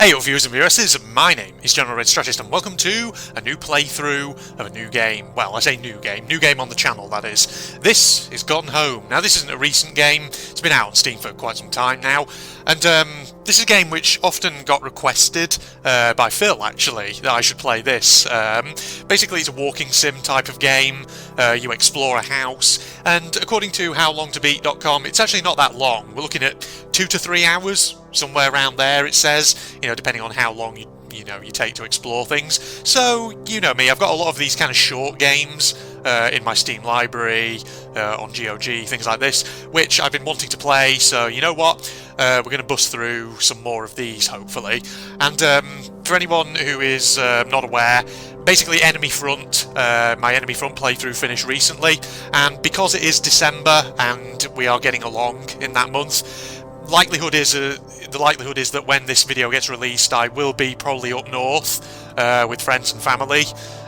Hey up viewers and viewers, my name is General Red Strategist and welcome to a new playthrough of a new game. Well, I say new game on the channel, that is. This is Gone Home. Now this isn't a recent game, it's been out on Steam for quite some time now, and this is a game which often got requested by Phil actually, that I should play this. Basically it's a walking sim type of game, you explore a house, and according to howlongtobeat.com it's actually not that long. We're looking at 2 to 3 hours, somewhere around there it says, you know, depending on how long you take to explore things. So, you know me, I've got a lot of these kind of short games in my Steam library, on GOG, things like this, which I've been wanting to play, so you know what, we're going to bust through some more of these, hopefully. And for anyone who is not aware, basically Enemy Front, my Enemy Front playthrough finished recently, and because it is December and we are getting along in that month, the likelihood is that when this video gets released I will be probably up north with friends and family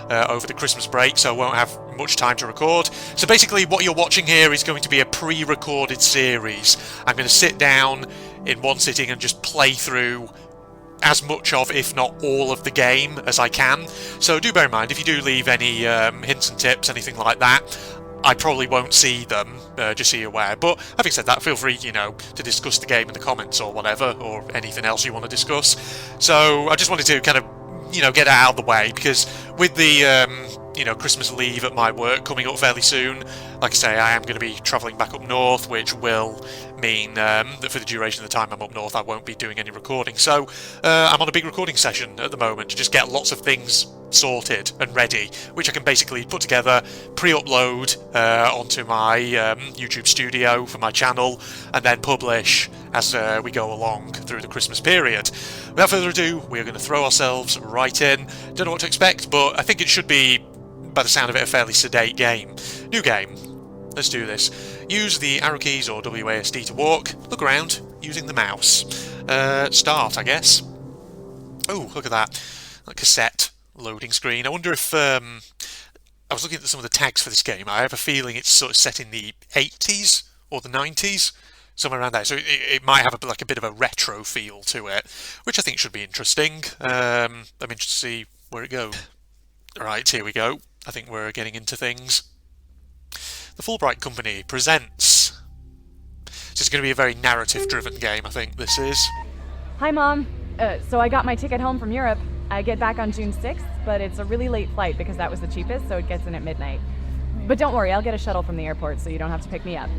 over the Christmas break, so I won't have much time to record. So basically what you're watching here is going to be a pre-recorded series. I'm going to sit down in one sitting and just play through as much of, if not all of the game as I can. So do bear in mind, if you do leave any hints and tips, anything like that, I probably won't see them, just so you're aware. But having said that, feel free, you know, to discuss the game in the comments or whatever, or anything else you want to discuss. So I just wanted to kind of, you know, get it out of the way, because with the, you know, Christmas leave at my work coming up fairly soon, like I say, I am going to be travelling back up north, which will mean that for the duration of the time I'm up north I won't be doing any recording. So I'm on a big recording session at the moment to just get lots of things sorted and ready, which I can basically put together, pre-upload onto my YouTube studio for my channel, and then publish as we go along through the Christmas period. Without further ado, we are going to throw ourselves right in. Don't know what to expect, but I think it should be, by the sound of it, a fairly sedate game. New game. Let's do this. Use the arrow keys or WASD to walk. Look around using the mouse. Start, I guess. Oh, look at that. That cassette loading screen. I wonder if I was looking at some of the tags for this game. I have a feeling it's sort of set in the 80s or the 90s, somewhere around there. So it might have like a bit of a retro feel to it, which I think should be interesting. I'm interested to see where it goes. Right, here we go. I think we're getting into things. The Fulbright Company presents. So it's going to be a very narrative-driven game, I think this is. Hi, Mom. So I got my ticket home from Europe. I get back on June 6th, but it's a really late flight because that was the cheapest, so it gets in at midnight. But don't worry, I'll get a shuttle from the airport so you don't have to pick me up.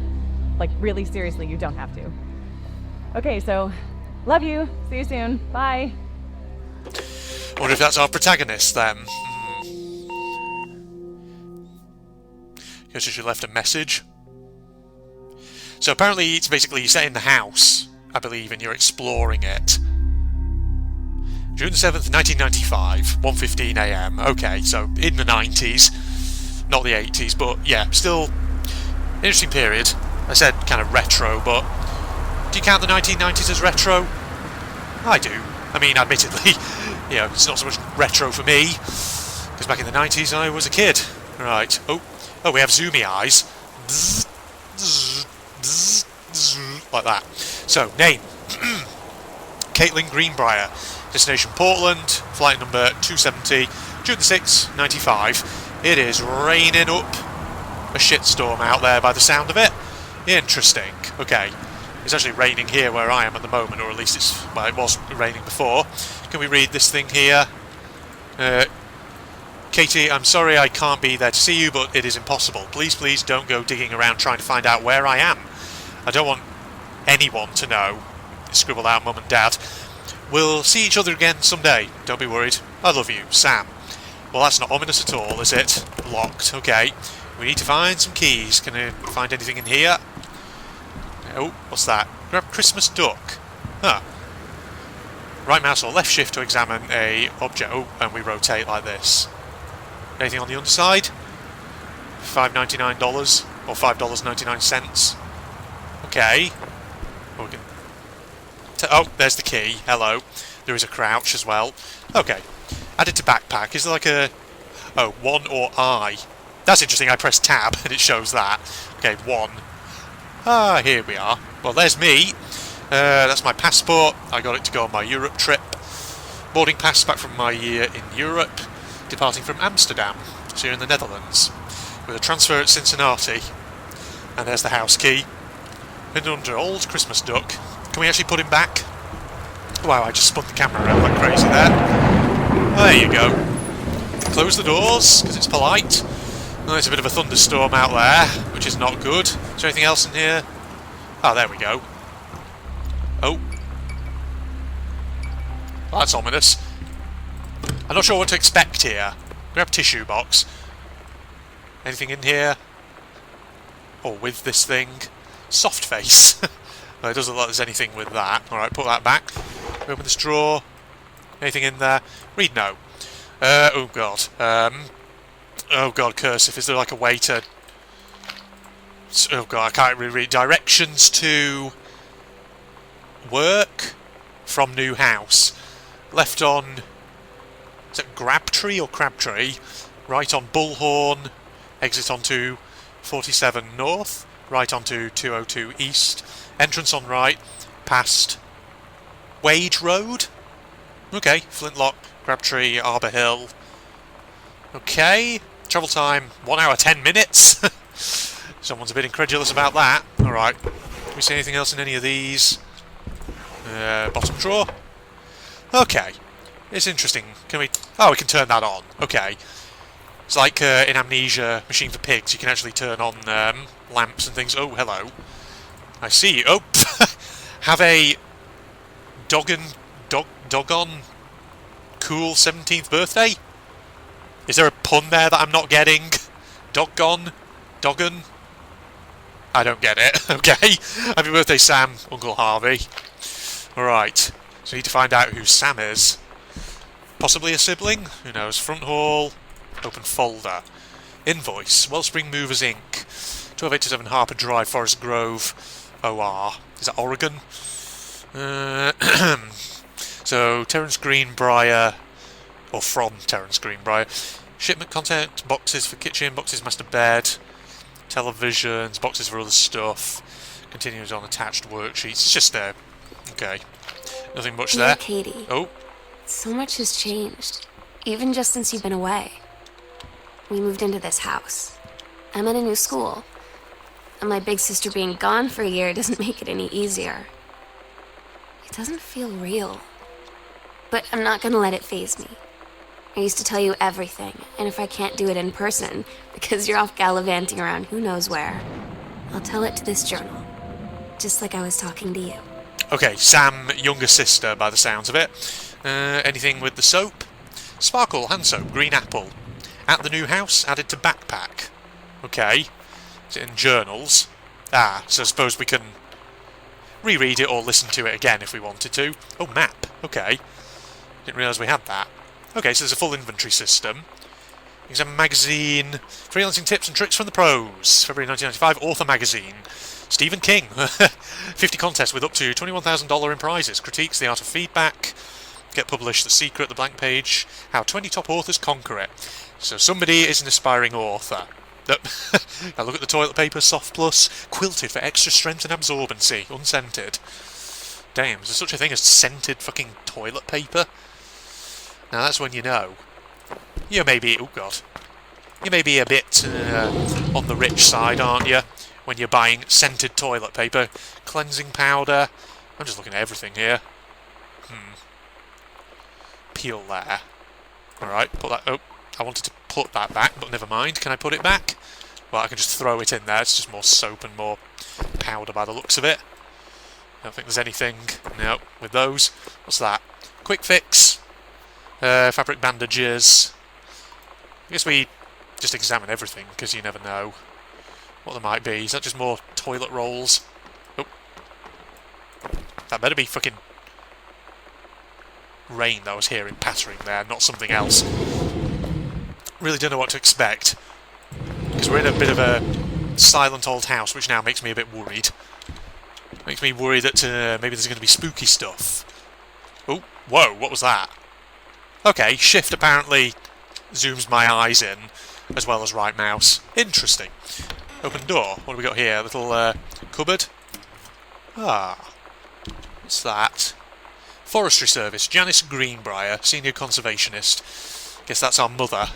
Like, really seriously, you don't have to. Okay, so, love you. See you soon. Bye. I wonder if that's our protagonist, then. Guess she left a message. So apparently it's basically you set in the house, I believe, and you're exploring it. June 7th, 1995, 1:15 AM. Okay, so in the 90s, not the 80s, but yeah, still interesting period. I said kind of retro, but do you count the 1990s as retro? I do. I mean, admittedly, you know, it's not so much retro for me, because back in the 90s I was a kid. Right. Oh, we have zoomy eyes. Like that. So, name. Caitlin Greenbrier. Destination Portland. Flight number 270. June the 6th, 95. It is raining up a shitstorm out there by the sound of it. Interesting. Okay. It's actually raining here where I am at the moment, or at least it's, well, it was raining before. Can we read this thing here? Katie, I'm sorry I can't be there to see you, but it is impossible. Please don't go digging around trying to find out where I am. I don't want anyone to know. Scribbled out Mum and Dad. We'll see each other again someday. Don't be worried. I love you, Sam. Well, that's not ominous at all, is it? Locked. Okay. We need to find some keys. Can I find anything in here? Oh, what's that? Grab Christmas duck. Huh. Right mouse or left shift to examine a object. Oh, and we rotate like this. Anything on the underside? $5.99 or $5.99. Okay. Oh, oh, there's the key. Hello. There is a crouch as well. Okay. Added to backpack. Is there like a... Oh, 1 or I. That's interesting. I press tab and it shows that. Okay, 1. Ah, here we are. Well, there's me. That's my passport. I got it to go on my Europe trip. Boarding pass back from my year in Europe, departing from Amsterdam, so you're in the Netherlands, with a transfer at Cincinnati. And there's the house key. And under old Christmas duck. Can we actually put him back? Wow, I just spun the camera around like crazy there. Oh, there you go. Close the doors, because it's polite. Oh, there's a bit of a thunderstorm out there, which is not good. Is there anything else in here? Oh, there we go. Oh. Well, that's ominous. I'm not sure what to expect here. Grab tissue box. Anything in here? Or with this thing? Soft face. Well, it doesn't look like there's anything with that. Alright, put that back. Open this drawer. Anything in there? Read no. Oh god. Oh god, cursive. Is there like a way to... Oh god, I can't really read. Directions to... work from new house. Left on... Is it Grabtree or Crabtree? Right on Bullhorn. Exit onto 47 North. Right onto 202 East. Entrance on right. Past... Wage Road? Okay, Flintlock, Crabtree, Arbour Hill. Okay, travel time 1 hour 10 minutes. Someone's a bit incredulous about that. Alright, can we see anything else in any of these? Bottom drawer. Okay, it's interesting. Can we... Oh, we can turn that on. Okay. It's like in Amnesia, Machine for Pigs, you can actually turn on lamps and things. Oh, hello. I see you. Oh, have a... Doggone cool 17th birthday? Is there a pun there that I'm not getting? Doggone? Doggon? I don't get it. Okay. Happy birthday, Sam, Uncle Harvey. Alright. So we need to find out who Sam is. Possibly a sibling? Who knows? Front hall. Open folder. Invoice. Wellspring Movers Inc. 1287 Harper Drive, Forest Grove, OR. Is that Oregon? So, Terence Greenbrier, or from Terence Greenbrier. Shipment content, boxes for kitchen, boxes master bed, televisions, boxes for other stuff. Continues on attached worksheets. It's just there. Okay. Nothing much there. Katie. Oh. So much has changed, even just since you've been away. We moved into this house. I'm at a new school. And my big sister being gone for a year doesn't make it any easier. It doesn't feel real. But I'm not gonna let it faze me. I used to tell you everything, and if I can't do it in person, because you're off gallivanting around who knows where, I'll tell it to this journal. Just like I was talking to you. Okay, Sam, younger sister by the sounds of it. Anything with the soap? Sparkle, hand soap, green apple. At the new house, added to backpack. Okay. Is it in journals? Ah, so I suppose we can reread it or listen to it again if we wanted to. Oh, map. Okay. Didn't realise we had that. Okay, so there's a full inventory system. Exam magazine. Freelancing tips and tricks from the pros. February 1995. Author magazine. Stephen King. 50 contests with up to $21,000 in prizes. Critiques the art of feedback. Get published. The secret. The blank page. How 20 top authors conquer it. So somebody is an aspiring author. Now look at the toilet paper, Soft Plus, quilted for extra strength and absorbency, unscented. Damn, is there such a thing as scented fucking toilet paper? Now that's when you know. You may be, oh god. You may be a bit on the rich side, aren't you? When you're buying scented toilet paper. Cleansing powder. I'm just looking at everything here. Peel there. Alright, put that, oh. I wanted to put that back, but never mind. Can I put it back? Well, I can just throw it in there. It's just more soap and more powder by the looks of it. I don't think there's anything. No, with those. What's that? Quick fix. Fabric bandages. I guess we just examine everything, because you never know what there might be. Is that just more toilet rolls? Oh. That better be fucking rain that I was hearing pattering there, not something else. Really don't know what to expect, because we're in a bit of a silent old house, which now makes me a bit worried. Makes me worry that maybe there's going to be spooky stuff. Oh, whoa, what was that? Okay, shift apparently zooms my eyes in, as well as right mouse. Interesting. Open door. What have we got here? A little cupboard. Ah, what's that? Forestry Service, Janice Greenbrier, Senior Conservationist. Guess that's our mother.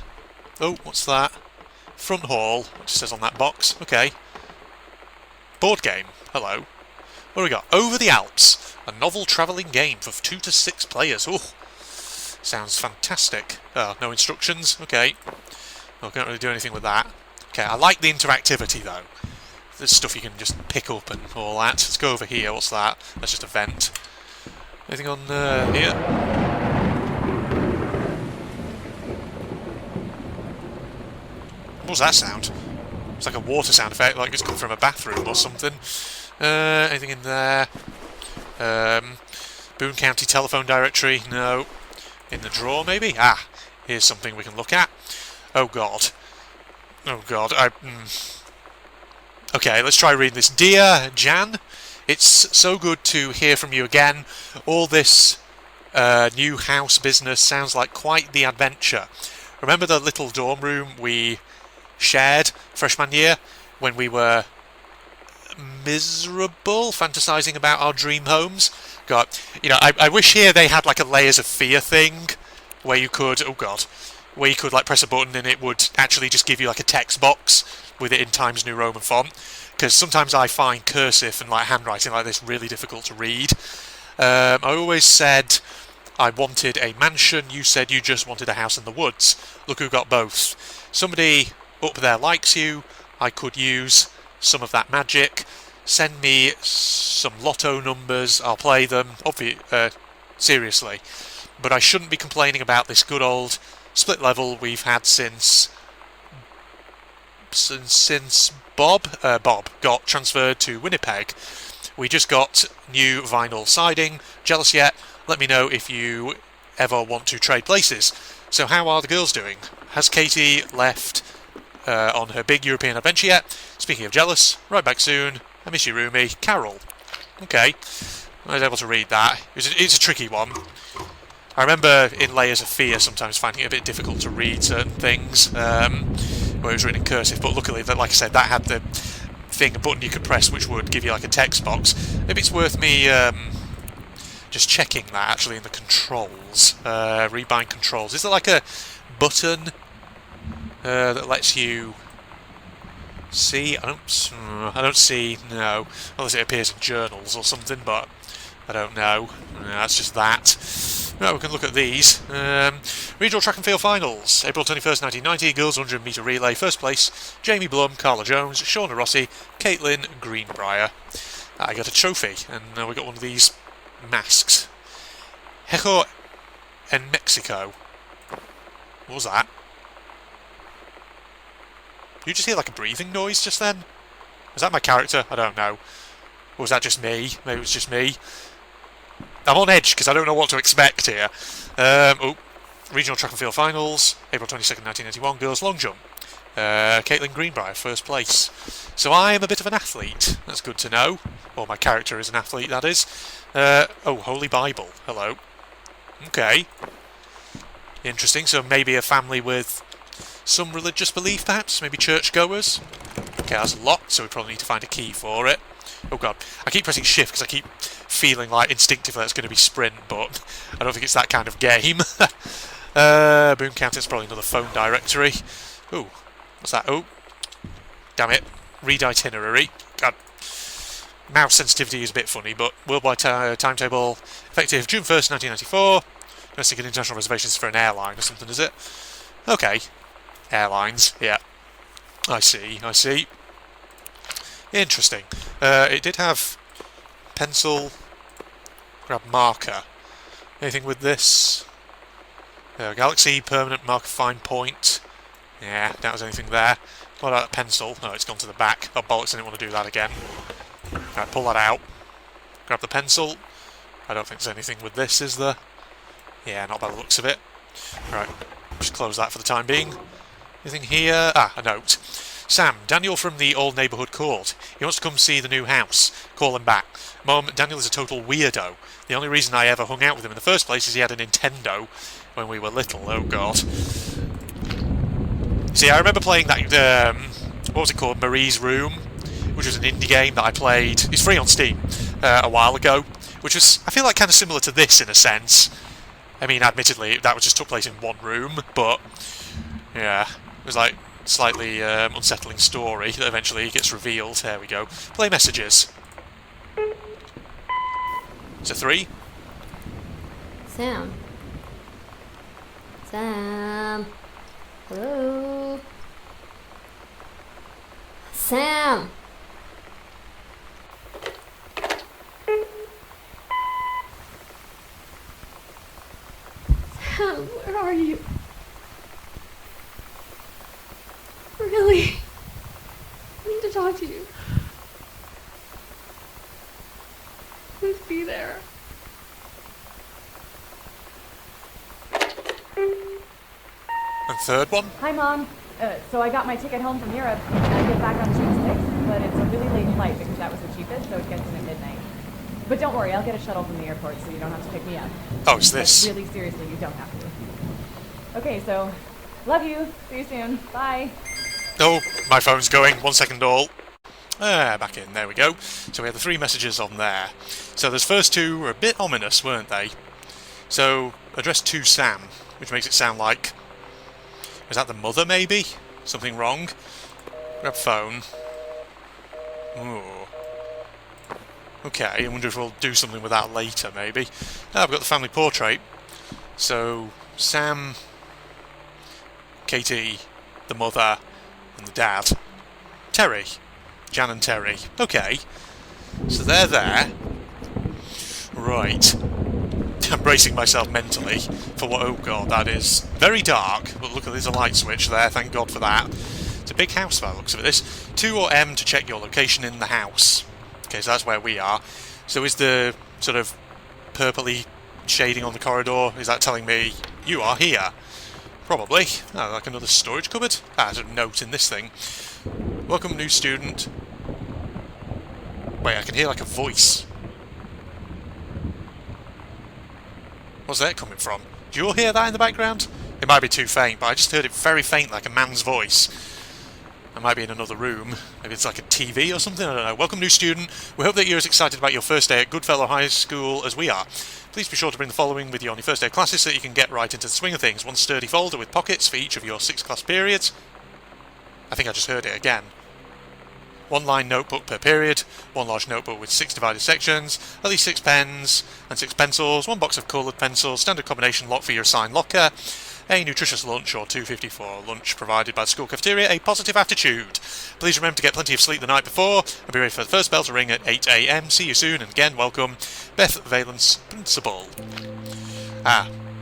Oh, what's that? Front hall, which says on that box. Okay. Board game. Hello. What do we got? Over the Alps, a novel travelling game for 2 to 6 players. Oh, sounds fantastic. Oh, no instructions. Okay. I can't really do anything with that. Okay, I like the interactivity though. There's stuff you can just pick up and all that. Let's go over here. What's that? That's just a vent. Anything on here? What was that sound? It's like a water sound effect, like it's come from a bathroom or something. Anything in there? Boone County telephone directory? No. In the drawer, maybe? Ah, here's something we can look at. Oh god. Oh god. Okay, let's try reading this. Dear Jan, it's so good to hear from you again. All this new house business sounds like quite the adventure. Remember the little dorm room we shared freshman year when we were miserable, fantasizing about our dream homes? God, you know, I wish here they had like a layers of fear thing where you could, oh god, where you could like press a button and it would actually just give you like a text box with it in Times New Roman font, because sometimes I find cursive and like handwriting like this really difficult to read. I always said I wanted a mansion, you said you just wanted a house in the woods. Look who got both. Somebody up there likes you, I could use some of that magic. Send me some lotto numbers, I'll play them, seriously. But I shouldn't be complaining about this good old split level we've had since Bob got transferred to Winnipeg. We just got new vinyl siding. Jealous yet? Let me know if you ever want to trade places. So how are the girls doing? Has Katie left on her big European adventure yet? Speaking of jealous, right back soon. I miss you, roomie. Carol. Okay. I was able to read that. It's a tricky one. I remember in Layers of Fear sometimes finding it a bit difficult to read certain things where it was written in cursive, but luckily, like I said, that had the thing, a button you could press which would give you like a text box. Maybe it's worth me just checking that actually in the controls. Rebind controls. Is there like a button that lets you see? I don't see, no. Unless it appears in journals or something, but I don't know. No, that's just that. Right, we can look at these. Regional Track and Field Finals. April 21st, 1990. Girls 100 metre relay. First place, Jamie Blum, Carla Jones, Shauna Rossi, Caitlin Greenbrier. I got a trophy, and we got one of these masks. Hejo en Mexico. What was that? Did you just hear like a breathing noise just then? Was that my character? I don't know. Or was that just me? Maybe it was just me. I'm on edge because I don't know what to expect here. Regional Track and Field Finals, April 22nd, 1981, Girls Long Jump. Caitlin Greenbrier, first place. So I am a bit of an athlete. That's good to know. Or my character is an athlete, that is. Holy Bible. Hello. Okay. Interesting. So maybe a family with some religious belief, perhaps? Maybe churchgoers? Okay, that's locked, so we probably need to find a key for it. Oh god, I keep pressing shift because I keep feeling like instinctively it's going to be sprint, but I don't think it's that kind of game. Boone County, it's probably another phone directory. Ooh, what's that? Oh, damn it. Read itinerary. God. Mouse sensitivity is a bit funny, but worldwide timetable effective June 1st, 1994. Let's think international reservations for an airline or something, is it? Okay. Airlines, yeah. I see. Interesting. It did have pencil, grab marker. Anything with this? Galaxy, permanent marker, fine point. Yeah, doubt there's anything there. What about that pencil? No, it's gone to the back. Oh, bollocks, I didn't want to do that again. Right, pull that out. Grab the pencil. I don't think there's anything with this, is there? Yeah, not by the looks of it. Right, just close that for the time being. Anything here? Ah, a note. Sam, Daniel from the old neighbourhood called. He wants to come see the new house. Call him back. Mum, Daniel is a total weirdo. The only reason I ever hung out with him in the first place is he had a Nintendo when we were little. Oh god. See, I remember playing that, what was it called? Marie's Room, which was an indie game that I played. It's free on Steam a while ago, which was, I feel like, kind of similar to this in a sense. I mean, admittedly, that just took place in one room, but yeah, it was like slightly unsettling story that eventually gets revealed. There we go. Play messages. It's a 3. Sam. Sam. Hello. Sam. Sam, where are you? Really? I need to talk to you. Please be there. And third one. Hi, Mom. So I got my ticket home from Europe. I get back on June 6th, but it's a really late flight because that was the cheapest, so it gets in at midnight. But don't worry, I'll get a shuttle from the airport so you don't have to pick me up. Oh, it's this. But really, seriously, you don't have to. Okay, so love you. See you soon. Bye. Oh, my phone's going. 1 second all. Back in. There we go. So we have the 3 messages on there. So those first 2 were a bit ominous, weren't they? So, addressed to Sam, which makes it sound like... Was that the mother, maybe? Something wrong? Grab phone. Ooh. Okay, I wonder if we'll do something with that later, maybe. Oh, I've got the family portrait. So, Sam, Katie, the mother, and the dad. Terry. Jan and Terry. Okay. So they're there. Right. I'm bracing myself mentally for what... Oh god, that is very dark. But look, there's a light switch there, thank god for that. It's a big house by the looks of this. 2 or M to check your location in the house. Okay, so that's where we are. So is the sort of purpley shading on the corridor, is that telling me you are here? Probably. Oh, like another storage cupboard? Ah, there's a note in this thing. Welcome, new student. Wait, I can hear like a voice. Where's that coming from? Do you all hear that in the background? It might be too faint, but I just heard it very faint, like a man's voice. I might be in another room. Maybe it's like a TV or something, I don't know. Welcome, new student. We hope that you're as excited about your first day at Goodfellow High School as we are. Please be sure to bring the following with you on your first day of classes so that you can get right into the swing of things. 1 sturdy folder with pockets for each of your 6 class periods. I think I just heard it again. 1 line notebook per period, 1 large notebook with 6 divided sections, at least 6 pens and 6 pencils, 1 box of coloured pencils, standard combination lock for your assigned locker, a nutritious lunch or $2.54 lunch provided by the school cafeteria, a positive attitude. Please remember to get plenty of sleep the night before and be ready for the first bell to ring at 8 AM. See you soon, and again, welcome, Beth Valence, Principal.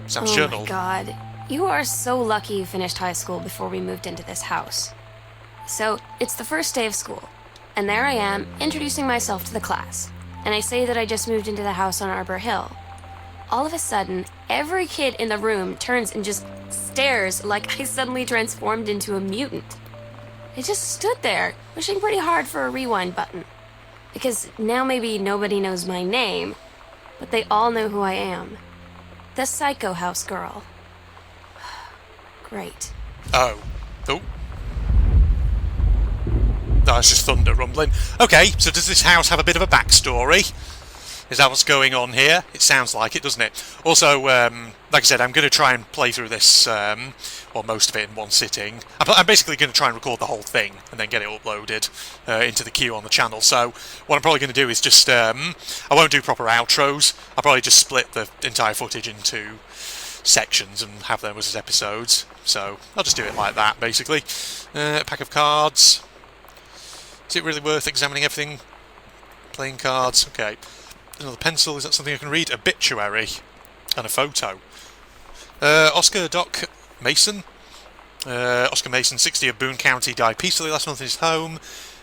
Sam's journal. Oh my god. You are so lucky you finished high school before we moved into this house. So, it's the first day of school. And there I am, introducing myself to the class. And I say that I just moved into the house on Arbor Hill. All of a sudden, every kid in the room turns and just stares like I suddenly transformed into a mutant. I just stood there, wishing pretty hard for a rewind button. Because now maybe nobody knows my name, but they all know who I am. The Psycho House Girl. Great. Oh. That's just thunder rumbling. Okay, so does this house have a bit of a backstory? Is that what's going on here? It sounds like it, doesn't it? Also, like I said, I'm going to try and play through this, or most of it in one sitting. I'm basically going to try and record the whole thing and then get it uploaded into the queue on the channel. So what I'm probably going to do is just, I won't do proper outros. I'll probably just split the entire footage into sections and have them as episodes. So I'll just do it like that, basically. A pack of cards. Is it really worth examining everything? Playing cards, okay. Another pencil, is that something I can read? Obituary. And a photo. Oscar Doc Mason. Oscar Mason, 60 of Boone County, died peacefully last month in his home.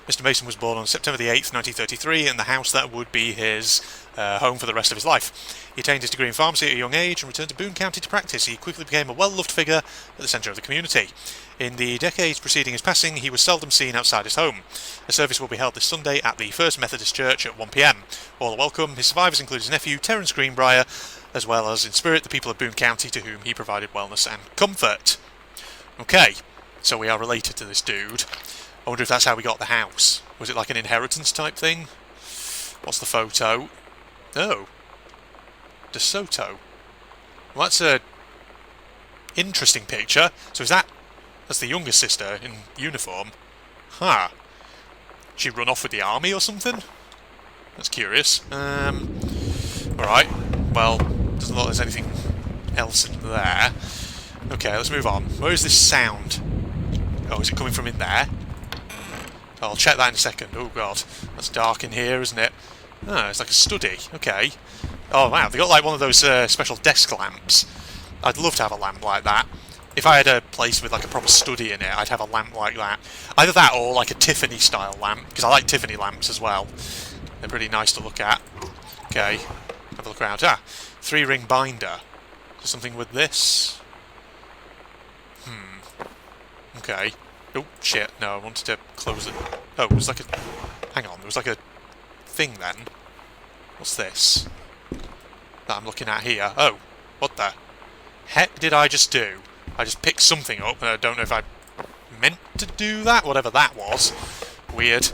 Mr. Mason was born on September the 8th, 1933, in the house that would be his home for the rest of his life. He attained his degree in pharmacy at a young age and returned to Boone County to practice. He quickly became a well-loved figure at the centre of the community. In the decades preceding his passing, he was seldom seen outside his home. A service will be held this Sunday at the First Methodist Church at 1 PM. All are welcome. His survivors include his nephew, Terence Greenbrier, as well as, in spirit, the people of Boone County to whom he provided wellness and comfort. Okay, so we are related to this dude. I wonder if that's how we got the house. Was it like an inheritance type thing? What's the photo? Oh, De Soto. Well, that's a interesting picture. So is that... That's the younger sister in uniform. Huh. She run off with the army or something? That's curious. Alright. Well, doesn't look like there's anything else in there. Okay, let's move on. Where is this sound? Oh, is it coming from in there? I'll check that in a second. Oh god, that's dark in here, isn't it? Ah, it's like a study. Okay. Oh wow, they got like one of those special desk lamps. I'd love to have a lamp like that. If I had a place with like a proper study in it, I'd have a lamp like that. Either that or like a Tiffany style lamp, because I like Tiffany lamps as well. They're pretty nice to look at. Okay, have a look around. Ah, 3-ring binder. Is there something with this? Okay. Oh, shit, no, I wanted to close it. Oh, it was like a... Hang on, there was like a thing then. What's this? That I'm looking at here. Oh, what the heck did I just do? I just picked something up, and I don't know if I meant to do that, whatever that was. Weird.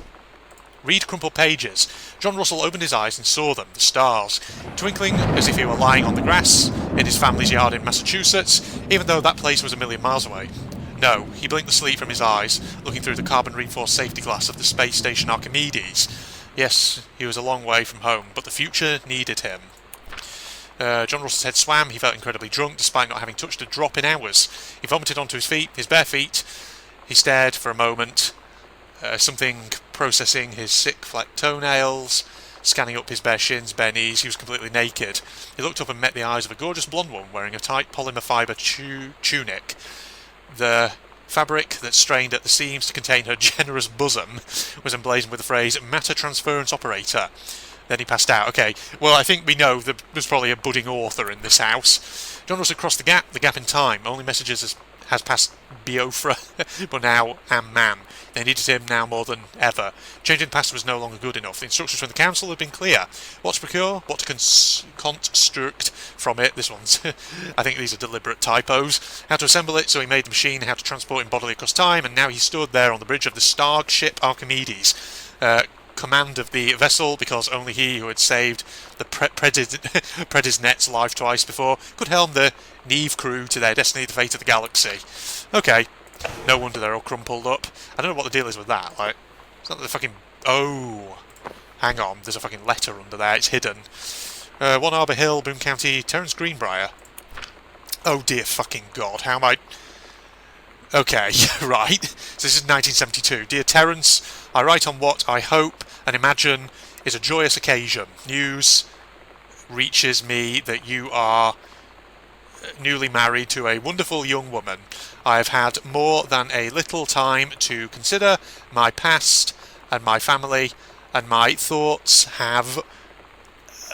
Read crumpled pages. John Russell opened his eyes and saw them, the stars, twinkling as if he were lying on the grass in his family's yard in Massachusetts, even though that place was a million miles away. No, he blinked the sleep from his eyes, looking through the carbon-reinforced safety glass of the space station Archimedes. Yes, he was a long way from home, but the future needed him. John Russell's head swam. He felt incredibly drunk, despite not having touched a drop in hours. He vomited onto his feet, his bare feet. He stared for a moment, something processing his sick flecked toenails, scanning up his bare shins, bare knees. He was completely naked. He looked up and met the eyes of a gorgeous blonde woman wearing a tight polymer fibre tunic. The fabric that strained at the seams to contain her generous bosom was emblazoned with the phrase, "Matter Transference Operator." Then he passed out. Okay, well, I think we know that there's probably a budding author in this house. John Russell crossed the gap in time. Only messages has passed Biafra, but now man. They needed him now more than ever. Changing the past was no longer good enough. The instructions from the council had been clear. What to procure, what to construct from it. This one's... I think these are deliberate typos. How to assemble it, so he made the machine, how to transport him bodily across time, and now he stood there on the bridge of the starship Archimedes. Command of the vessel, because only he who had saved the Predisnet's life twice before could helm the Neve crew to their destiny, the fate of the galaxy. Okay, no wonder they're all crumpled up. I don't know what the deal is with that. Like, it's not the fucking... Oh, hang on, there's a fucking letter under there. It's hidden. 1 Arbor Hill, Boone County, Terence Greenbrier. Oh dear fucking god, how am I... Okay, right. So this is 1972. Dear Terence, I write on what I hope and imagine is a joyous occasion. News reaches me that you are newly married to a wonderful young woman. I have had more than a little time to consider my past and my family, and my thoughts have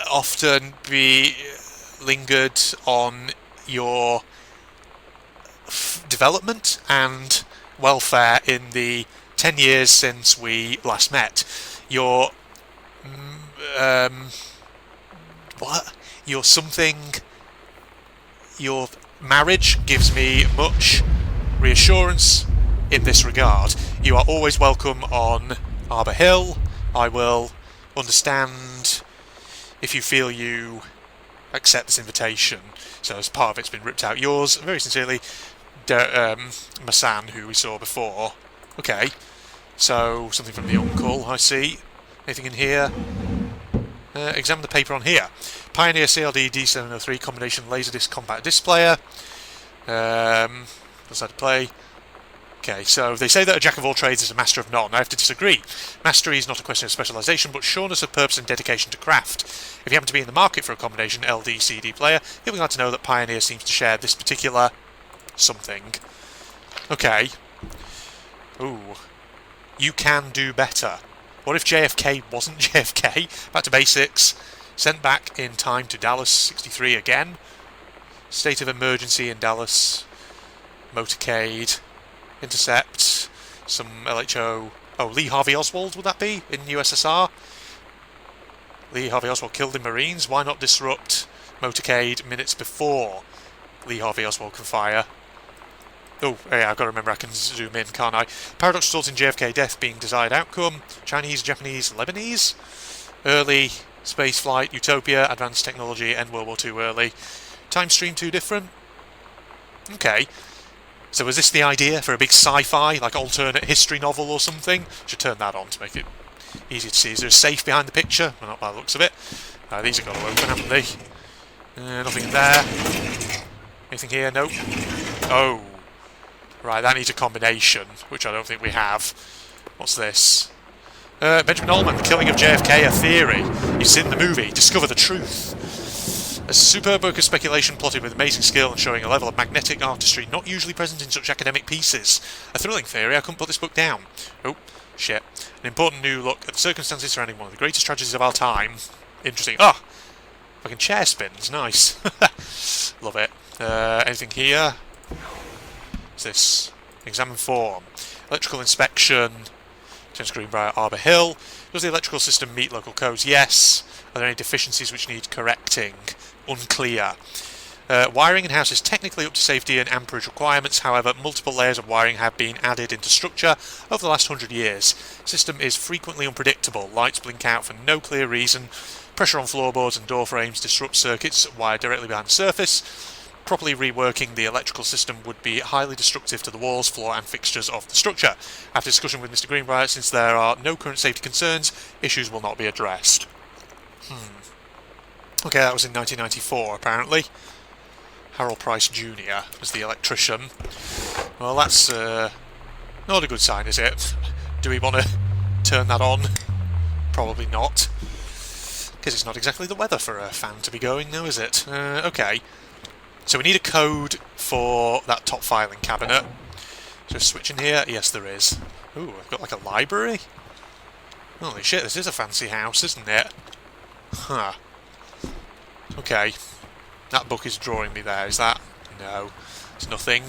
often lingered on your development and welfare in the 10 years since we last met. Your marriage gives me much reassurance in this regard. You are always welcome on Arbor Hill. I will understand if you feel you accept this invitation. So as part of it's been ripped out. Yours, very sincerely, Masan, who we saw before. Okay, so something from the uncle, I see. Anything in here? Examine the paper on here. Pioneer CLD D703 combination laserdisc compact displayer. What's that to play? Okay, so they say that a jack of all trades is a master of none. I have to disagree. Mastery is not a question of specialisation, but sureness of purpose and dedication to craft. If you happen to be in the market for a combination LD-CD player, you'll be glad to know that Pioneer seems to share this particular something. Okay. Ooh. You can do better. What if JFK wasn't JFK? Back to basics. Sent back in time to Dallas 63 again. State of emergency in Dallas. Motorcade. Intercept. Some LHO... Oh, Lee Harvey Oswald, would that be? In USSR? Lee Harvey Oswald killed in Marines. Why not disrupt motorcade minutes before Lee Harvey Oswald can fire? Oh, yeah, I've got to remember I can zoom in, can't I? Paradox results in JFK death being desired outcome. Chinese, Japanese, Lebanese? Early Space flight, utopia, advanced technology, end World War II early. Time stream too different? Okay. So was this the idea for a big sci-fi, like alternate history novel or something? Should turn that on to make it easier to see. Is there a safe behind the picture? Well, not by the looks of it. These have got to open, haven't they? Nothing in there. Anything here? Nope. Oh. Right, that needs a combination, which I don't think we have. What's this? Benjamin Allman, The Killing of JFK, a theory. You've seen the movie. Discover the truth. A superb book of speculation plotted with amazing skill and showing a level of magnetic artistry not usually present in such academic pieces. A thrilling theory, I couldn't put this book down. Oh, shit. An important new look at the circumstances surrounding one of the greatest tragedies of our time. Interesting. Oh! Fucking chair spins, nice. Love it. Anything here? What's this? Examine form. Electrical inspection. James Greenbrier, Arbor Hill. Does the electrical system meet local codes? Yes. Are there any deficiencies which need correcting? Unclear. Wiring in house is technically up to safety and amperage requirements, however, multiple layers of wiring have been added into structure over the last 100 years. System is frequently unpredictable. Lights blink out for no clear reason. Pressure on floorboards and door frames disrupts circuits wired directly behind the surface. Properly reworking the electrical system would be highly destructive to the walls, floor and fixtures of the structure. After discussion with Mr. Greenbrier, since there are no current safety concerns, issues will not be addressed. Okay, that was in 1994, apparently. Harold Price Jr. was the electrician. Well, that's not a good sign, is it? Do we want to turn that on? Probably not. Because it's not exactly the weather for a fan to be going now, is it? Okay. So we need a code for that top filing cabinet. Is there a switch in here? Yes, there is. Ooh, I've got like a library? Holy shit, this is a fancy house, isn't it? Huh. Okay. That book is drawing me there, is that? No. It's nothing.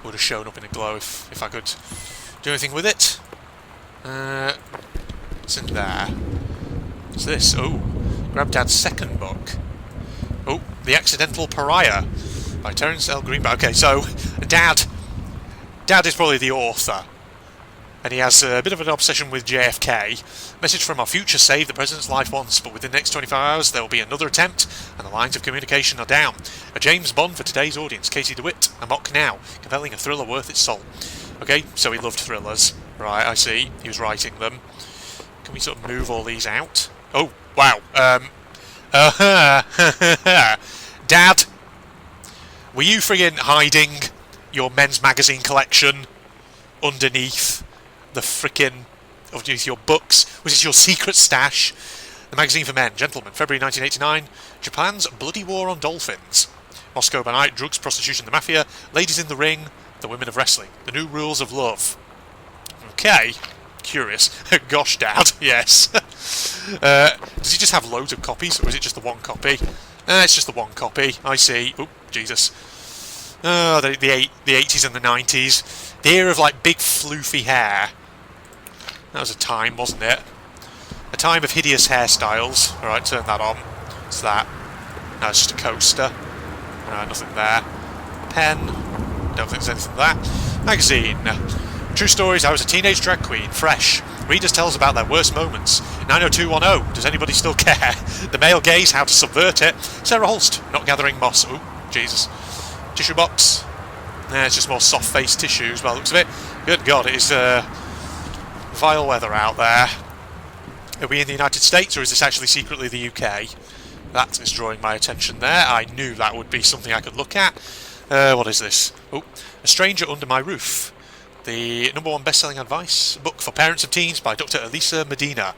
Would have shown up in a glow if I could do anything with it. What's in there? What's this? Oh, grab Dad's second book. Oh, The Accidental Pariah by Terence L. Greenberg. Okay, so Dad is probably the author, and he has a bit of an obsession with JFK. Message from our future saved the president's life once, but within the next 24 hours there will be another attempt, and the lines of communication are down. A James Bond for today's audience. Casey DeWitt, Amok Now, compelling a thriller worth its salt. Okay, so he loved thrillers. Right, I see. He was writing them. Can we sort of move all these out? Oh, wow. Dad, were you friggin' hiding your men's magazine collection underneath the underneath your books? Was it your secret stash? The Magazine for Men, Gentlemen, February 1989. Japan's bloody war on dolphins. Moscow by night, drugs, prostitution, the mafia, ladies in the ring, the women of wrestling, the new rules of love. Okay, curious. Gosh, Dad, yes. Does he just have loads of copies, or is it just the one copy? It's just the one copy. I see. Oh, Jesus. Oh, the 80s and the 90s. The era of, like, big floofy hair. That was a time, wasn't it? A time of hideous hairstyles. Alright, turn that on. What's that? No, it's just a coaster. Nothing there. Pen. Don't think there's anything there. Magazine. True stories. I was a teenage drag queen. Fresh. Readers tell us about their worst moments. 90210. Does anybody still care? The male gaze. How to subvert it. Sarah Holst. Not gathering moss. Oh, Jesus. Tissue box. It's just more soft-faced tissues by the looks of it. Good God, it is vile weather out there. Are we in the United States, or is this actually secretly the UK? That is drawing my attention there. I knew that would be something I could look at. What is this? Oh, A Stranger Under My Roof. The #1 best-selling advice book for parents of teens by Dr. Elisa Medina.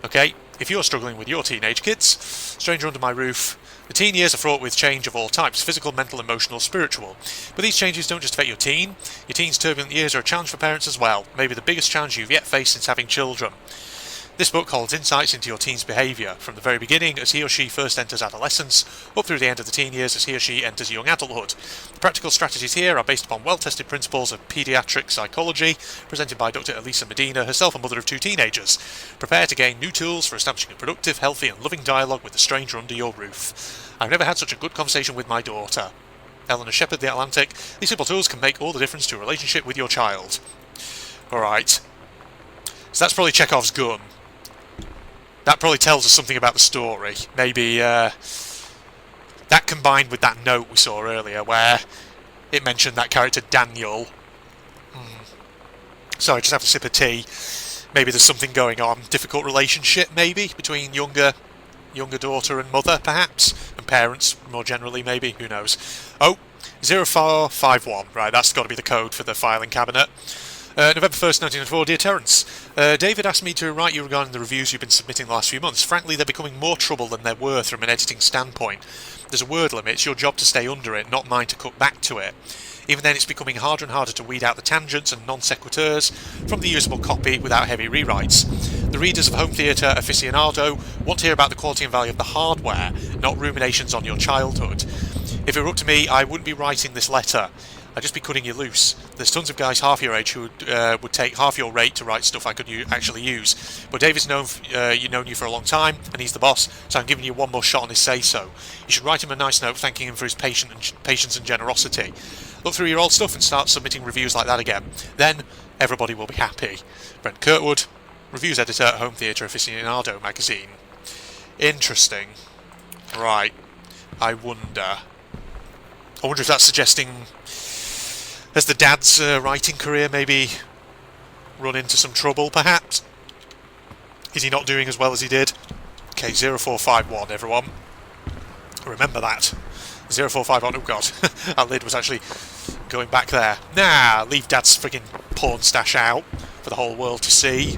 Okay, if you're struggling with your teenage kids, Stranger Under My Roof. The teen years are fraught with change of all types, physical, mental, emotional, spiritual. But these changes don't just affect your teen. Your teen's turbulent years are a challenge for parents as well, maybe the biggest challenge you've yet faced since having children. This book holds insights into your teen's behaviour, from the very beginning as he or she first enters adolescence, up through the end of the teen years as he or she enters young adulthood. The practical strategies here are based upon well-tested principles of paediatric psychology, presented by Dr. Elisa Medina, herself a mother of 2 teenagers. Prepare to gain new tools for establishing a productive, healthy and loving dialogue with the stranger under your roof. I've never had such a good conversation with my daughter. Eleanor Shepherd, The Atlantic. These simple tools can make all the difference to a relationship with your child. Alright. So that's probably Chekhov's gun. That probably tells us something about the story. Maybe that combined with that note we saw earlier where it mentioned that character Daniel. Sorry, just have a sip of tea. Maybe there's something going on. Difficult relationship, maybe, between younger daughter and mother, perhaps, and parents more generally, maybe. Who knows? Oh, 0451. Right, that's got to be the code for the filing cabinet. November 1st, 1994. Dear Terence, David asked me to write you regarding the reviews you've been submitting the last few months. Frankly, they're becoming more trouble than they're worth from an editing standpoint. There's a word limit. It's your job to stay under it, not mine to cut back to it. Even then, it's becoming harder and harder to weed out the tangents and non-sequiturs from the usable copy without heavy rewrites. The readers of Home Theatre Aficionado want to hear about the quality and value of the hardware, not ruminations on your childhood. If it were up to me, I wouldn't be writing this letter. I'd just be cutting you loose. There's tons of guys half your age who would take half your rate to write stuff I could actually use. But David's known you for a long time, and he's the boss, so I'm giving you one more shot on his say-so. You should write him a nice note thanking him for his patience and generosity. Look through your old stuff and start submitting reviews like that again. Then, everybody will be happy. Brent Kirkwood, Reviews Editor at Home Theatre Aficionado magazine. Interesting. Right. I wonder if that's suggesting... Has the dad's writing career maybe run into some trouble, perhaps? Is he not doing as well as he did? Okay, 0451, everyone. Remember that. 0451, oh god, that lid was actually going back there. Nah, leave Dad's friggin' porn stash out for the whole world to see.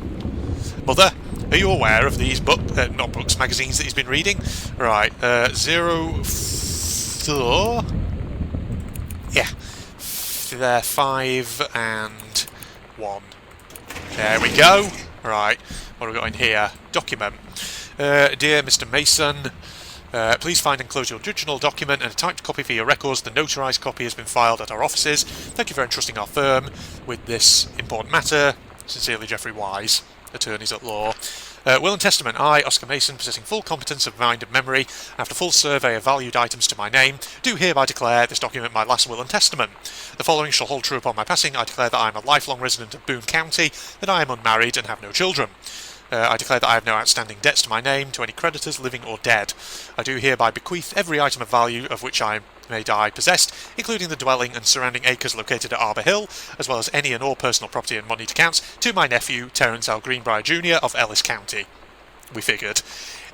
Mother, are you aware of these not books, magazines that he's been reading? Right, 04... Yeah. There, 5 and 1. There we go. Right, what have we got in here? Document. Dear Mr. Mason, please find and enclose your original document and a typed copy for your records. The notarized copy has been filed at our offices. Thank you for entrusting our firm with this important matter. Sincerely, Geoffrey Wise, attorneys at law. Will and Testament. I, Oscar Mason, possessing full competence of mind and memory, and after full survey of valued items to my name, do hereby declare this document my last will and testament. The following shall hold true upon my passing. I declare that I am a lifelong resident of Boone County, that I am unmarried and have no children. I declare that I have no outstanding debts to my name, to any creditors, living or dead. I do hereby bequeath every item of value of which I may die possessed, including the dwelling and surrounding acres located at Arbor Hill, as well as any and all personal property and moneyed accounts, to my nephew, Terence L. Greenbrier Jr. of Ellis County. We figured.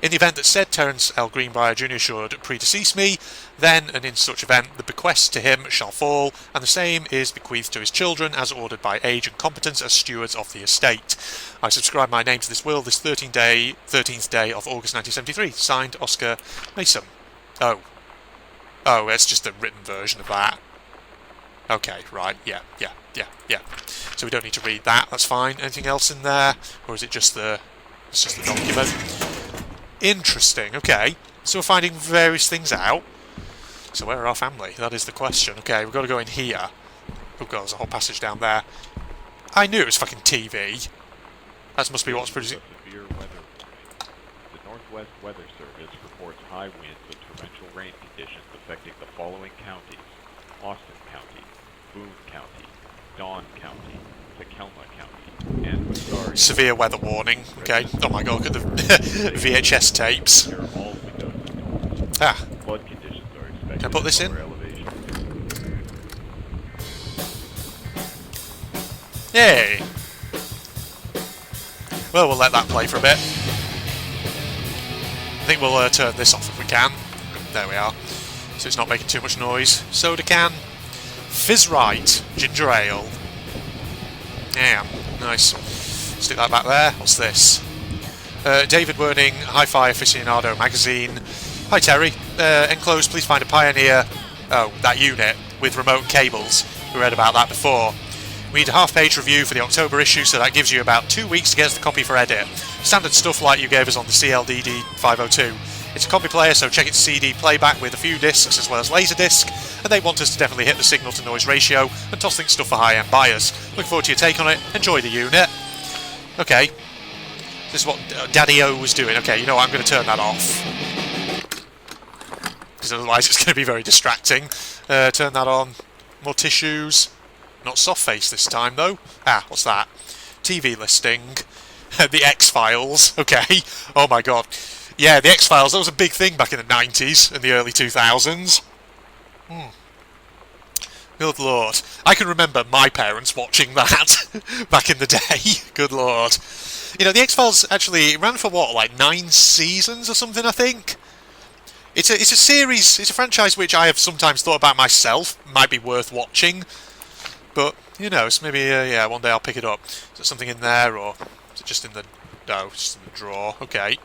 In the event that said Terence L. Greenbrier Jr. should predecease me, then, and in such event, the bequest to him shall fall, and the same is bequeathed to his children, as ordered by age and competence as stewards of the estate. I subscribe my name to this will this 13th day of August 1973. Signed, Oscar Mason. Oh, it's just a written version of that. Okay, right, yeah. So we don't need to read that, that's fine. Anything else in there? Or is it just the... It's just the document. Interesting, okay. So we're finding various things out. So where are our family? That is the question. Okay, we've got to go in here. Oh god, there's a whole passage down there. I knew it was fucking TV. That must be what's producing... Severe weather warning. The Northwest Weather Service reports high winds and torrential rain conditions affecting the following counties: Austin County, Boone County, Dawn County, Takelma County, and Missouri. Severe weather warning. Okay. Oh my god, look at the VHS tapes. Ah. Flood conditions are expected. Can I put this in? Elevation. Yay! Well, we'll let that play for a bit. I think we'll turn this off if we can. There we are. So it's not making too much noise. Soda can. Fizz Right. Ginger ale. Yeah, nice. Stick that back there. What's this? David Werning, Hi-Fi Aficionado magazine. Hi Terry. Enclosed, please find a Pioneer. Oh, that unit with remote cables. We read about that before. We need a half-page review for the October issue, so that gives you about 2 weeks to get us the copy for edit. Standard stuff like you gave us on the CLDD 502. It's a copy player, so check its CD playback with a few discs as well as Laserdisc, and they want us to definitely hit the signal-to-noise ratio and toss things stuff for high-end buyers. Look forward to your take on it. Enjoy the unit. Okay. This is what Daddy-O was doing. Okay, you know what? I'm going to turn that off. Because otherwise it's going to be very distracting. Turn that on. More tissues. Not soft face this time, though. Ah, what's that? TV listing. The X-Files, okay. Oh my god. Yeah, the X-Files, that was a big thing back in the 90s and the early 2000s. Good lord. I can remember my parents watching that back in the day. Good lord. You know, the X-Files actually ran for what, like 9 seasons or something, I think? It's a series, it's a franchise which I have sometimes thought about myself, might be worth watching. But, who knows, maybe, yeah, one day I'll pick it up. Is there something in there, or is it just in the... No, it's just in the drawer. Okay.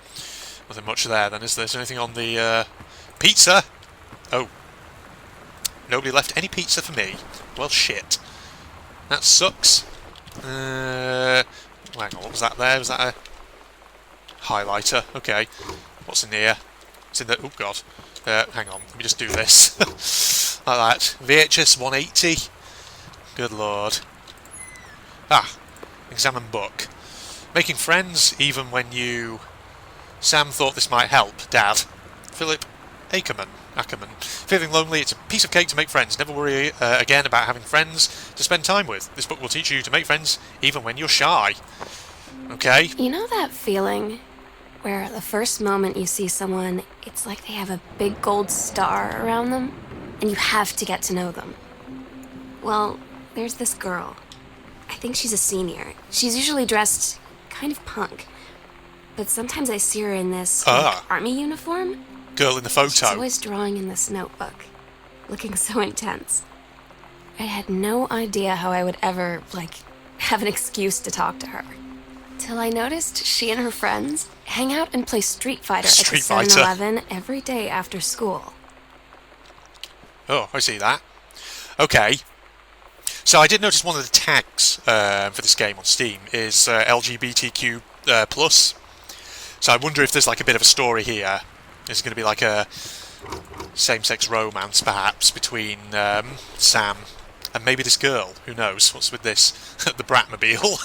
Nothing much there, then, is there? Is there anything on the, pizza? Oh. Nobody left any pizza for me. Well, shit. That sucks. Hang on, what was that there? Was that a... highlighter? Okay. What's in here? It's in the... Oh, God. Hang on, let me just do this. Like that. VHS 180. Good lord. Ah, examine book. Making friends even when you... Sam thought this might help. Dad. Philip Ackerman. Feeling lonely, it's a piece of cake to make friends. Never worry again about having friends to spend time with. This book will teach you to make friends even when you're shy. Okay. You know that feeling where the first moment you see someone, it's like they have a big gold star around them, and you have to get to know them? Well, there's this girl. I think she's a senior. She's usually dressed kind of punk, but sometimes I see her in this army uniform. Girl in the photo. She's always drawing in this notebook, looking so intense. I had no idea how I would ever, have an excuse to talk to her. Till I noticed she and her friends hang out and play Street Fighter at the 7-Eleven every day after school. Oh, I see that. Okay. So I did notice one of the tags for this game on Steam is LGBTQ+. So I wonder if there's like a bit of a story here. Is it going to be like a same-sex romance, perhaps, between Sam and maybe this girl? Who knows? What's with this? The Bratmobile.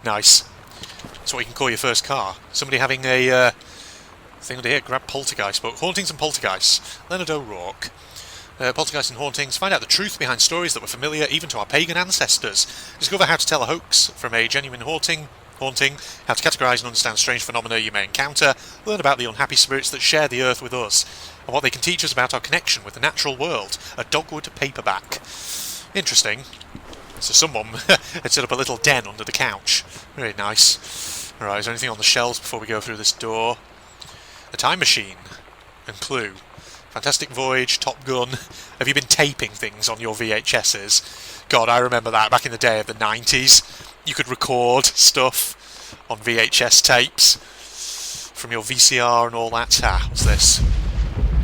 Nice. That's what you can call your first car. Somebody having a thing under here. Grab Poltergeist book. Hauntings and Poltergeists. Leonard O'Rourke. Poltergeists and Hauntings. Find out the truth behind stories that were familiar even to our pagan ancestors. Discover how to tell a hoax from a genuine haunting, how to categorise and understand strange phenomena you may encounter, learn about the unhappy spirits that share the earth with us, and what they can teach us about our connection with the natural world. A Dogwood paperback. Interesting. So someone had set up a little den under the couch. Very nice. Alright, is there anything on the shelves before we go through this door? A time machine. And Clue. Fantastic Voyage, Top Gun. Have you been taping things on your VHSs? God, I remember that back in the day of the 90s. You could record stuff on VHS tapes from your VCR and all that. What's this?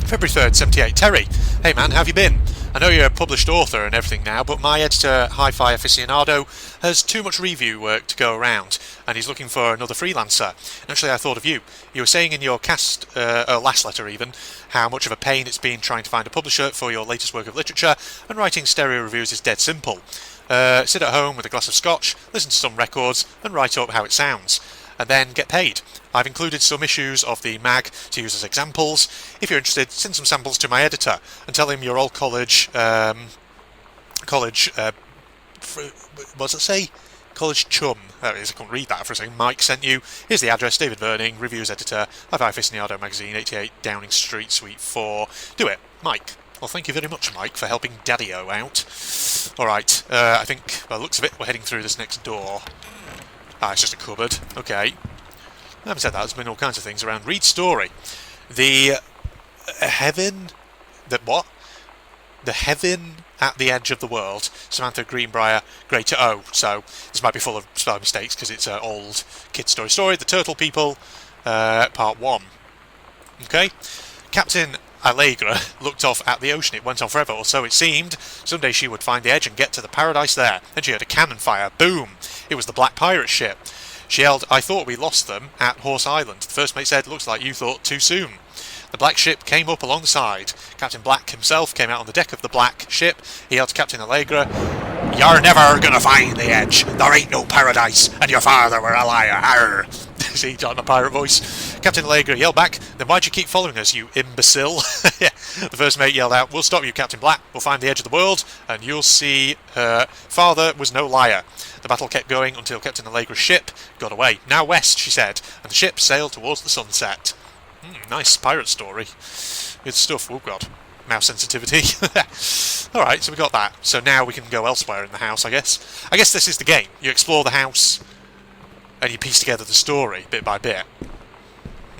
February 3rd, 78. Terry, hey man, how have you been? I know you're a published author and everything now, but my editor, Hi-Fi Aficionado, has too much review work to go around, and he's looking for another freelancer. Actually, I thought of you. You were saying in your last letter even, how much of a pain it's been trying to find a publisher for your latest work of literature, and writing stereo reviews is dead simple. Sit at home with a glass of scotch, listen to some records, and write up how it sounds, and then get paid. I've included some issues of the mag to use as examples. If you're interested, send some samples to my editor and tell him your old college, what's it say? College chum. There it is, I couldn't read that for a second. Mike sent you. Here's the address, David Verning, reviews editor, Hi-Fi Aficionado magazine, 88 Downing Street, Suite 4. Do it, Mike. Well, thank you very much, Mike, for helping Daddy-O out. Alright, I think, by the looks of it, we're heading through this next door. Ah, it's just a cupboard. Okay. I haven't said that. There's been all kinds of things around. Read story. The heaven... The what? The heaven at the edge of the world. Samantha Greenbrier, Greater O. So, this might be full of spelling mistakes because it's an old kid story. The Turtle People, part 1. Okay? Captain Allegra looked off at the ocean. It went on forever, or so it seemed. Someday she would find the edge and get to the paradise there. Then she heard a cannon fire. Boom! It was the Black Pirate ship. She yelled, I thought we lost them at Horse Island. The first mate said, looks like you thought too soon. The black ship came up alongside. Captain Black himself came out on the deck of the black ship. He yelled to Captain Allegra, You're never gonna find the edge. There ain't no paradise, and your father were a liar. Arr. See, on a pirate voice. Captain Allegra yelled back, "Then why'd you keep following us, you imbecile?" Yeah. The first mate yelled out, "We'll stop you, Captain Black. We'll find the edge of the world, and you'll see her father was no liar." The battle kept going until Captain Allegra's ship got away. "Now west," she said, and the ship sailed towards the sunset. Nice pirate story. Good stuff. Oh god. Mouse sensitivity. Alright, so we got that. So now we can go elsewhere in the house, I guess. I guess this is the game. You explore the house, and you piece together the story, bit by bit.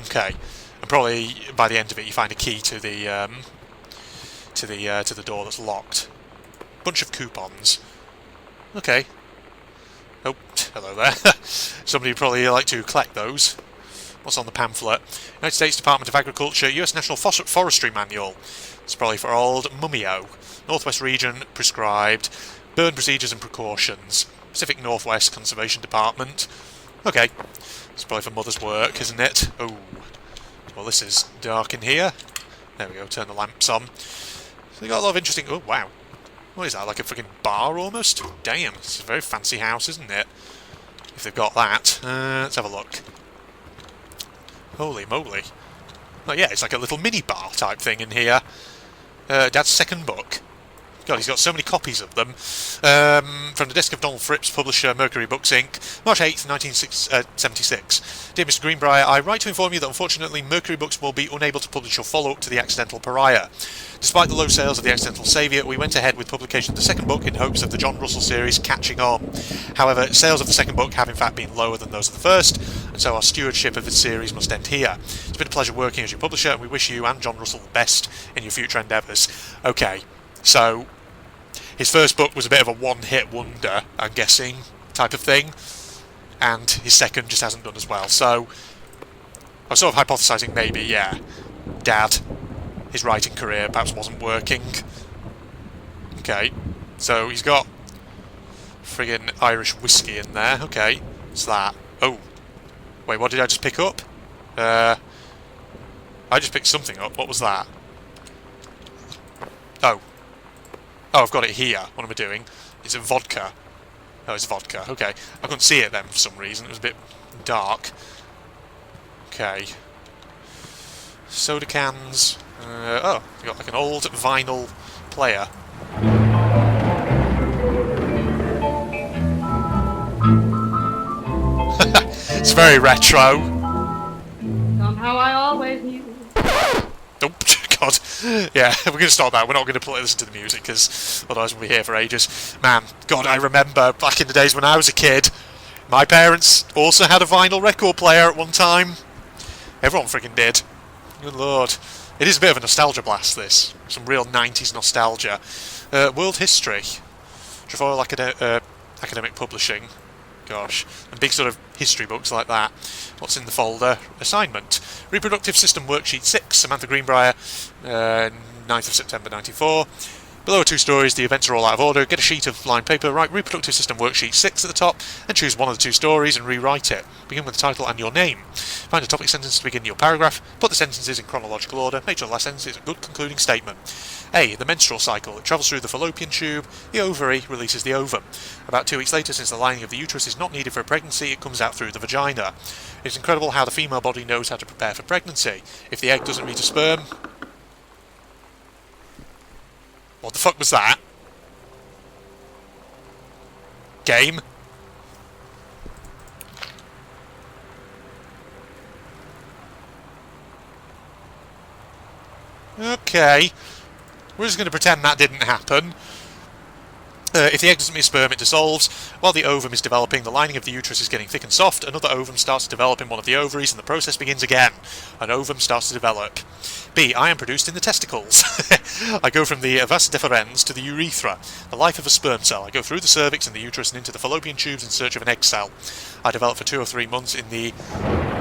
Okay. And probably, by the end of it, you find a key to the door that's locked. Bunch of coupons. Okay. Oh, hello there. Somebody would probably like to collect those. What's on the pamphlet? United States Department of Agriculture, US National Forestry Manual. It's probably for old Mummio. Northwest Region prescribed. Burn procedures and precautions. Pacific Northwest Conservation Department. Okay. It's probably for Mother's work, isn't it? Oh. Well, this is dark in here. There we go, turn the lamps on. So they got a lot of interesting... Oh, wow. What is that, like a freaking bar almost? Damn, it's a very fancy house, isn't it? If they've got that. Let's have a look. Holy moly. Oh yeah, it's like a little mini bar type thing in here. Dad's second book. God, he's got so many copies of them. From the desk of Donald Phipps, publisher, Mercury Books Inc., March 8th, 1976. Dear Mr. Greenbrier, I write to inform you that unfortunately Mercury Books will be unable to publish your follow-up to The Accidental Pariah. Despite the low sales of The Accidental Saviour, we went ahead with publication of the second book in hopes of the John Russell series catching on. However, sales of the second book have in fact been lower than those of the first, and so our stewardship of the series must end here. It's been a pleasure working as your publisher, and we wish you and John Russell the best in your future endeavours. Okay, so... his first book was a bit of a one-hit wonder, I'm guessing, type of thing. And his second just hasn't done as well. So, I was sort of hypothesising maybe, yeah, Dad, his writing career perhaps wasn't working. Okay, so he's got friggin' Irish whiskey in there. Okay, what's that? Oh, wait, what did I just pick up? I just picked something up. What was that? Oh. Oh, I've got it here. What am I doing? Is it vodka? Oh, it's vodka. Okay. I couldn't see it then for some reason. It was a bit dark. Okay. Soda cans. Oh, you got like an old vinyl player. It's very retro. Somehow I always knew. Oh, God. Yeah, we're going to stop that. We're not going to listen to the music, because otherwise we'll be here for ages. Man, God, I remember back in the days when I was a kid, my parents also had a vinyl record player at one time. Everyone freaking did. Good lord. It is a bit of a nostalgia blast, this. Some real 90s nostalgia. World history. Trefoil Academic Publishing. Gosh. And big sort of history books like that. What's in the folder? Assignment. Reproductive System Worksheet 6. Samantha Greenbrier. 9th of September 94. Below are 2 stories. The events are all out of order. Get a sheet of lined paper. Write Reproductive System Worksheet 6 at the top. And choose one of the 2 stories and rewrite it. Begin with the title and your name. Find a topic sentence to begin your paragraph. Put the sentences in chronological order. Make sure the last sentence is a good concluding statement. A. The menstrual cycle. It travels through the fallopian tube. The ovary releases the ovum. About 2 weeks later, since the lining of the uterus is not needed for a pregnancy, it comes out through the vagina. It's incredible how the female body knows how to prepare for pregnancy. If the egg doesn't reach a sperm... What the fuck was that? Game? Okay. We're just going to pretend that didn't happen. If the egg doesn't meet sperm, it dissolves. While the ovum is developing, the lining of the uterus is getting thick and soft. Another ovum starts to develop in one of the ovaries, and the process begins again. An ovum starts to develop. B. I am produced in the testicles. I go from the vas deferens to the urethra. The life of a sperm cell. I go through the cervix and the uterus and into the fallopian tubes in search of an egg cell. I develop for 2 or 3 months in the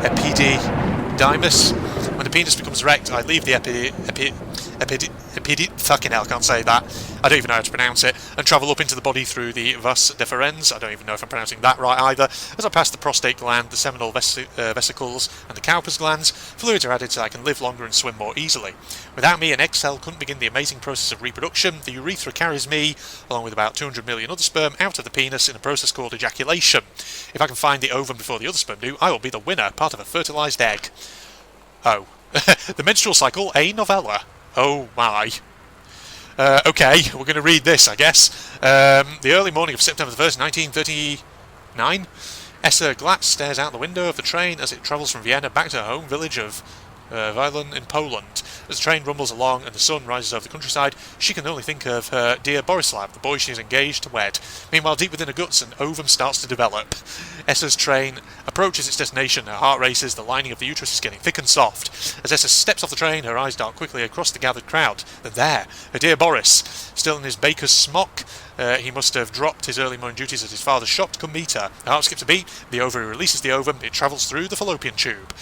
epididymis. When the penis becomes erect, I leave the fucking hell, I can't say that. I don't even know how to pronounce it. And travel up into the body through the vas deferens. I don't even know if I'm pronouncing that right either. As I pass the prostate gland, the seminal vesicles, and the Cowper's glands, fluids are added so I can live longer and swim more easily. Without me, an egg cell couldn't begin the amazing process of reproduction. The urethra carries me, along with about 200 million other sperm, out of the penis in a process called ejaculation. If I can find the ovum before the other sperm do, I will be the winner, part of a fertilised egg. Oh. The Menstrual Cycle, a novella. Oh my. Okay, we're going to read this, I guess. The early morning of September the 1st, 1939. Essa Glatz stares out the window of the train as it travels from Vienna back to her home village of Wilen in Poland. As the train rumbles along and the sun rises over the countryside, she can only think of her dear Borislav, the boy she is engaged to wed. Meanwhile, deep within her guts, an ovum starts to develop. Essa's train approaches its destination, her heart races, the lining of the uterus is getting thick and soft. As Essa steps off the train, her eyes dart quickly across the gathered crowd. Then there, her dear Boris, still in his baker's smock. He must have dropped his early morning duties at his father's shop to come meet her. Her heart skips a beat, the ovary releases the ovum, it travels through the fallopian tube.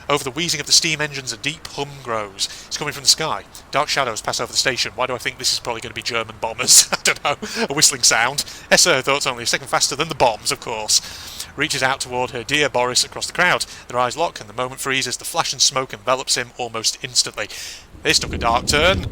Over the wheezing of the steam engines, a deep hum grows. It's coming from the sky. Dark shadows pass over the station. Why do I think this is probably going to be German bombers? I don't know. A whistling sound. Essa, her thoughts only a second faster than the bombs, of course, reaches out toward her dear Boris across the crowd. Their eyes lock and the moment freezes. The flash and smoke envelops him almost instantly. This took a dark turn.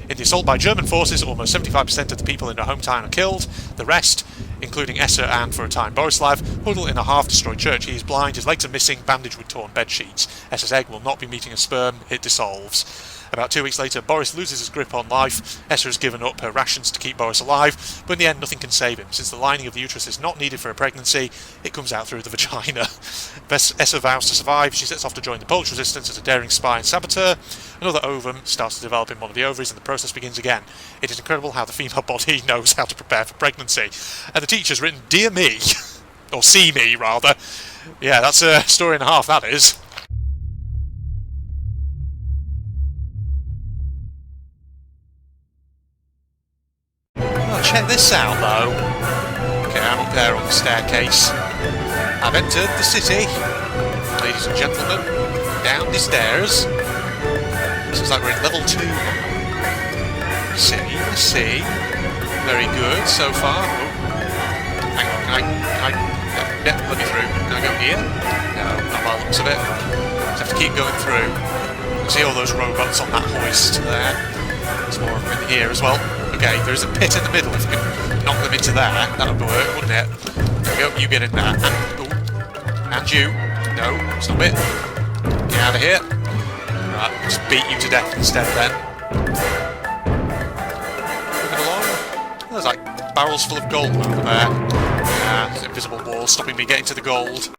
In the assault by German forces, almost 75% of the people in her hometown are killed. The rest, including Essa and, for a time, Borislav, huddle in a half-destroyed church. He is blind, his legs are missing, bandaged with torn bedsheets. Essa's egg will not be meeting a sperm, it dissolves. About 2 weeks later, Boris loses his grip on life. Essa has given up her rations to keep Boris alive, but in the end nothing can save him. Since the lining of the uterus is not needed for a pregnancy, it comes out through the vagina. Essa vows to survive. She sets off to join the Polish resistance as a daring spy and saboteur. Another ovum starts to develop in one of the ovaries and the process begins again. It is incredible how the female body knows how to prepare for pregnancy. And the teacher's written, "Dear me," or "See me," rather. Yeah, that's a story and a half, that is. Oh, check this out, though. Okay, I'm up there on the staircase. I've entered the city. Ladies and gentlemen, down the stairs. This is like we're in level 2. Let's see. Very good so far. Oh. Hang on, can I let me through. Can I go here? No, not by the looks of it. Just have to keep going through. See all those robots on that hoist there. There's more of them in here as well. Okay, there's a pit in the middle. If you could knock them into there, that would work, wouldn't it? There we go, you get in there. And you. No, stop it. Get out of here. Right, just beat you to death instead then. Moving along. There's like barrels full of gold over there. There's an invisible wall stopping me getting to the gold.